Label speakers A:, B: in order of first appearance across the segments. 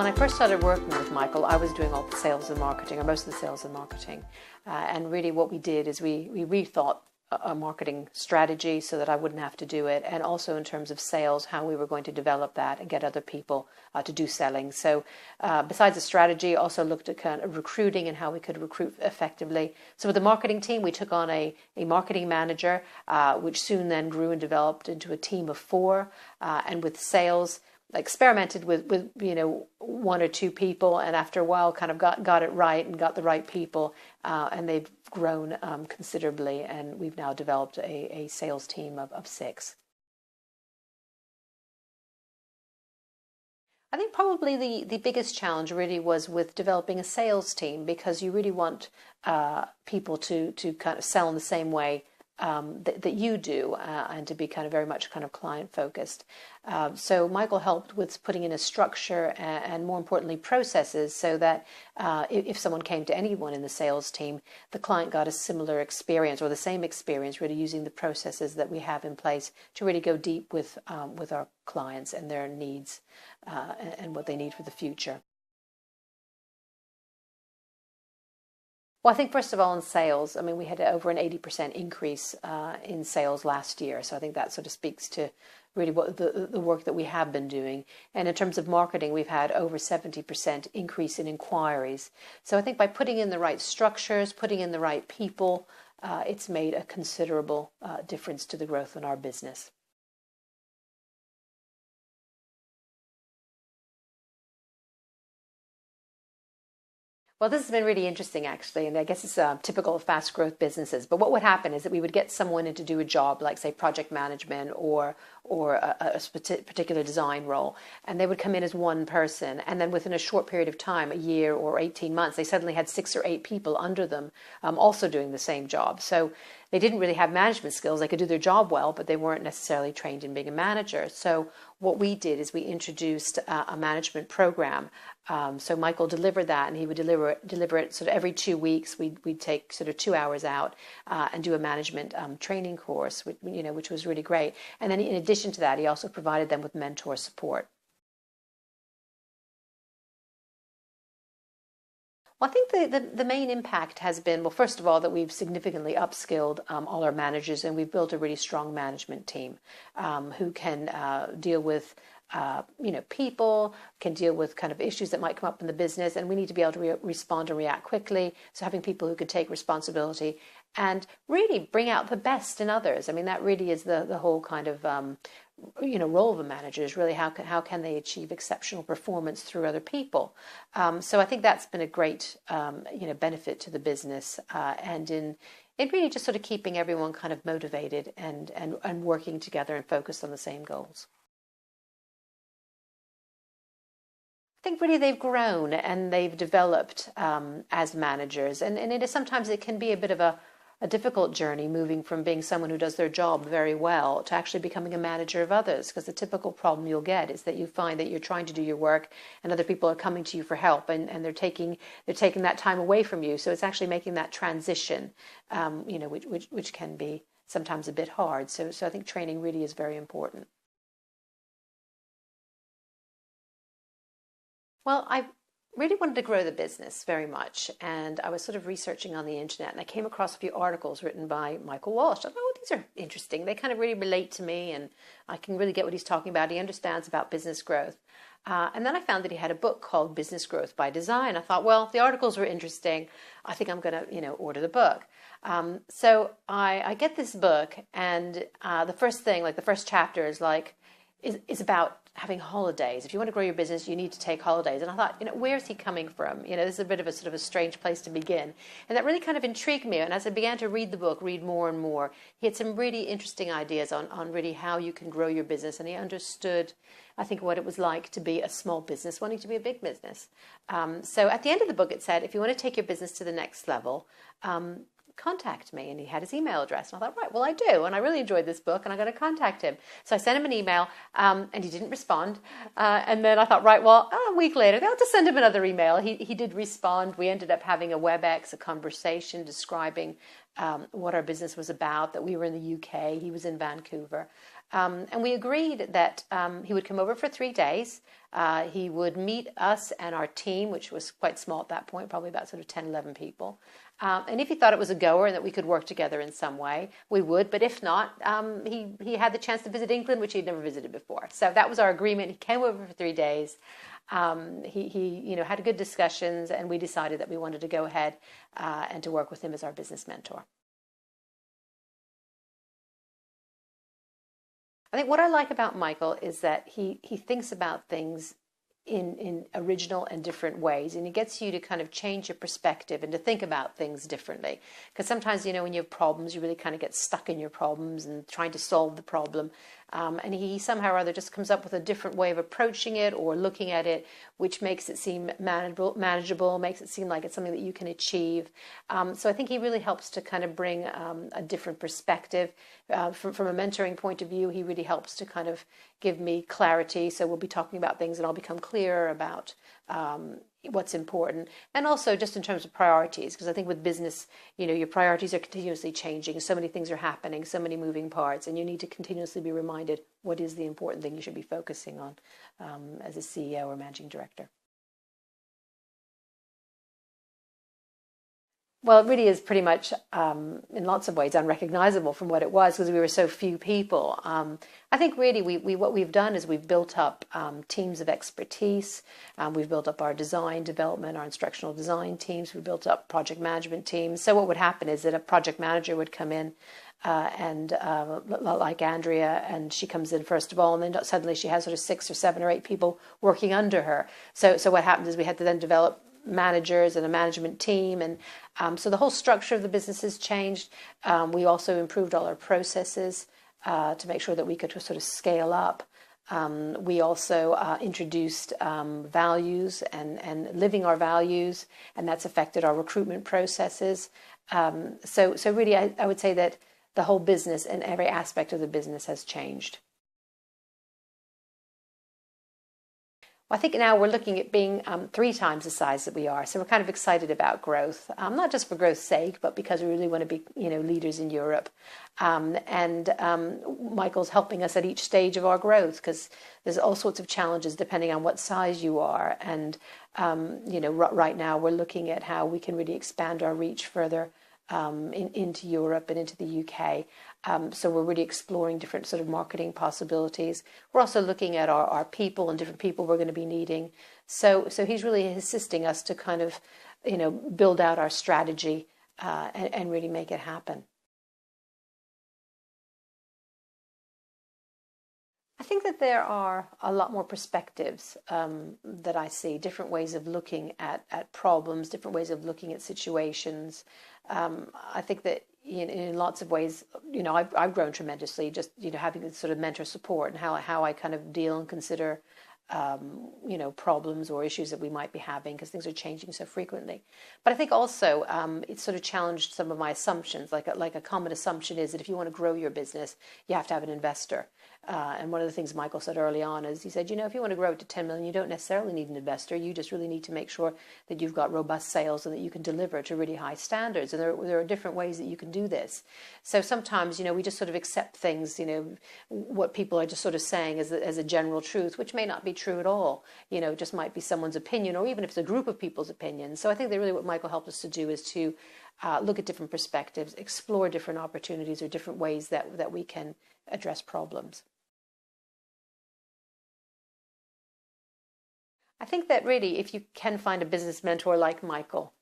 A: when I first started working with Michael, I was doing all the sales and marketing, or most of the sales and marketing. And really what we did is we rethought a marketing strategy so that I wouldn't have to do it, and also in terms of sales, how we were going to develop that and get other people to do selling. So besides the strategy, also looked at kind of recruiting and how we could recruit effectively. So with the marketing team, we took on a marketing manager, which soon then grew and developed into a team of 4. And with sales, experimented with one or two people, and after a while kind of got it right and got the right people, and they've grown considerably, and we've now developed a sales team of 6. I think probably the biggest challenge really was with developing a sales team, because you really want people to kind of sell in the same way that you do, and to be kind of very much kind of client focused. So Michael helped with putting in a structure and more importantly processes, so that if someone came to anyone in the sales team, the client got a similar experience or the same experience, really using the processes that we have in place to really go deep with our clients and their needs and what they need for the future. Well, I think first of all in sales, I mean, we had over an 80% increase in sales last year. So I think that sort of speaks to really what the work that we have been doing. And in terms of marketing, we've had over 70% increase in inquiries. So I think by putting in the right structures, putting in the right people, it's made a considerable difference to the growth in our business. Well, this has been really interesting, actually, and I guess it's typical of fast growth businesses. But what would happen is that we would get someone in to do a job, like, say, project management or a particular design role, and they would come in as one person, and then within a short period of time, a year or 18 months, they suddenly had 6 or 8 people under them also doing the same job. So they didn't really have management skills. They could do their job well, but they weren't necessarily trained in being a manager. So what we did is we introduced a management program. So Michael delivered that, and he would deliver it sort of every 2 weeks. We'd take sort of 2 hours out and do a management training course, which was really great. And then in addition to that, he also provided them with mentor support. Well, I think the main impact has been, well, first of all, that we've significantly upskilled all our managers, and we've built a really strong management team who can deal with people, can deal with kind of issues that might come up in the business, and we need to be able to respond and react quickly. So having people who could take responsibility and really bring out the best in others. I mean, that really is the whole kind of role of a manager, is really how can they achieve exceptional performance through other people. So I think that's been a great benefit to the business, and in really just sort of keeping everyone kind of motivated and working together and focused on the same goals. I think really they've grown and they've developed as managers, and it is sometimes it can be a bit of a difficult journey, moving from being someone who does their job very well to actually becoming a manager of others, because the typical problem you'll get is that you find that you're trying to do your work and other people are coming to you for help, and they're taking that time away from you. So it's actually making that transition, which can be sometimes a bit hard. So I think training really is very important. Well, I really wanted to grow the business very much, and I was sort of researching on the internet, and I came across a few articles written by Michael Walsh. I thought, oh, these are interesting. They kind of really relate to me, and I can really get what he's talking about. He understands about business growth. And then I found that he had a book called Business Growth by Design. I thought, well, the articles were interesting. I think I'm going to, order the book. So I get this book, and the first thing, like the first chapter is about having holidays. If you want to grow your business, you need to take holidays. And I thought, where's he coming from? This is a bit of a sort of a strange place to begin. And that really kind of intrigued me. And as I began to read the book, read more and more, he had some really interesting ideas on really how you can grow your business. And he understood, I think, what it was like to be a small business wanting to be a big business. So at the end of the book, it said, if you want to take your business to the next level, contact me. And he had his email address, and I thought, right, well, I do, and I really enjoyed this book, and I'm going to contact him. So I sent him an email, and he didn't respond, and then I thought, right, well, a week later I'll just send him another email. He did respond. We ended up having a WebEx, a conversation describing what our business was about, that we were in the UK, he was in Vancouver, And we agreed that he would come over for 3 days. He would meet us and our team, which was quite small at that point, probably about sort of 10, 11 people. And if he thought it was a goer and that we could work together in some way, we would. But if not, he had the chance to visit England, which he'd never visited before. So that was our agreement. He came over for 3 days. He had good discussions, and we decided that we wanted to go ahead and to work with him as our business mentor. I think what I like about Michael is that he thinks about things in original and different ways, and he gets you to kind of change your perspective and to think about things differently. Because sometimes, when you have problems, you really kind of get stuck in your problems and trying to solve the problem. And he somehow or other just comes up with a different way of approaching it or looking at it, which makes it seem manageable, makes it seem like it's something that you can achieve. So I think he really helps to kind of bring a different perspective. From a mentoring point of view, he really helps to kind of give me clarity. So we'll be talking about things and I'll become clearer about what's important, and also just in terms of priorities, because I think with business, your priorities are continuously changing. So many things are happening, so many moving parts, and you need to continuously be reminded what is the important thing you should be focusing on as a CEO or managing director. Well, it really is pretty much, in lots of ways, unrecognizable from what it was because we were so few people. I think really what we've done is we've built up teams of expertise. We've built up our design development, our instructional design teams. We've built up project management teams. So what would happen is that a project manager would come in and like Andrea, and she comes in first of all, and then suddenly she has sort of 6 or 7 or 8 people working under her. So what happens is we had to then develop managers and a management team, and so the whole structure of the business has changed. We also improved all our processes to make sure that we could sort of scale up. We also introduced values and living our values, and that's affected our recruitment processes. So really, I would say that the whole business and every aspect of the business has changed. I think now we're looking at being 3 times the size that we are. So we're kind of excited about growth, not just for growth's sake, but because we really want to be, leaders in Europe. Michael's helping us at each stage of our growth because there's all sorts of challenges depending on what size you are. And, right now we're looking at how we can really expand our reach further into Europe and into the UK. So we're really exploring different sort of marketing possibilities. We're also looking at our people and different people we're going to be needing. So he's really assisting us to kind of, build out our strategy and really make it happen. I think that there are a lot more perspectives that I see, different ways of looking at problems, different ways of looking at situations. I think that in lots of ways, I've grown tremendously just, having this sort of mentor support and how I kind of deal and consider, problems or issues that we might be having because things are changing so frequently. But I think also it's sort of challenged some of my assumptions. Like a common assumption is that if you want to grow your business, you have to have an investor. And one of the things Michael said early on is he said, if you want to grow it to 10 million, you don't necessarily need an investor. You just really need to make sure that you've got robust sales and that you can deliver to really high standards. And there are different ways that you can do this. So sometimes, we just sort of accept things, what people are just sort of saying as a general truth, which may not be true at all. It just might be someone's opinion, or even if it's a group of people's opinions. So I think that really what Michael helped us to do is to look at different perspectives, explore different opportunities or different ways that we can address problems. I think that really, if you can find a business mentor like Michael,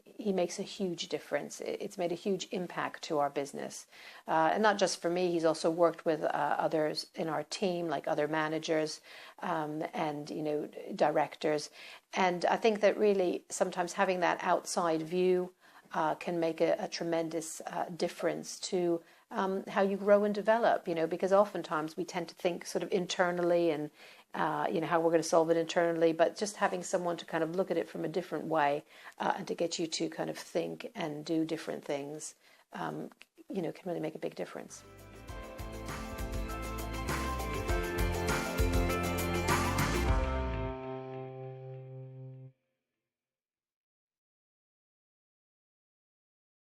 A: he makes a huge difference. It's made a huge impact to our business. And not just for me, he's also worked with others in our team, like other managers and, directors. And I think that really sometimes having that outside view can make a tremendous difference to how you grow and develop, because oftentimes we tend to think sort of internally and how we're going to solve it internally, but just having someone to kind of look at it from a different way and to get you to kind of think and do different things, can really make a big difference.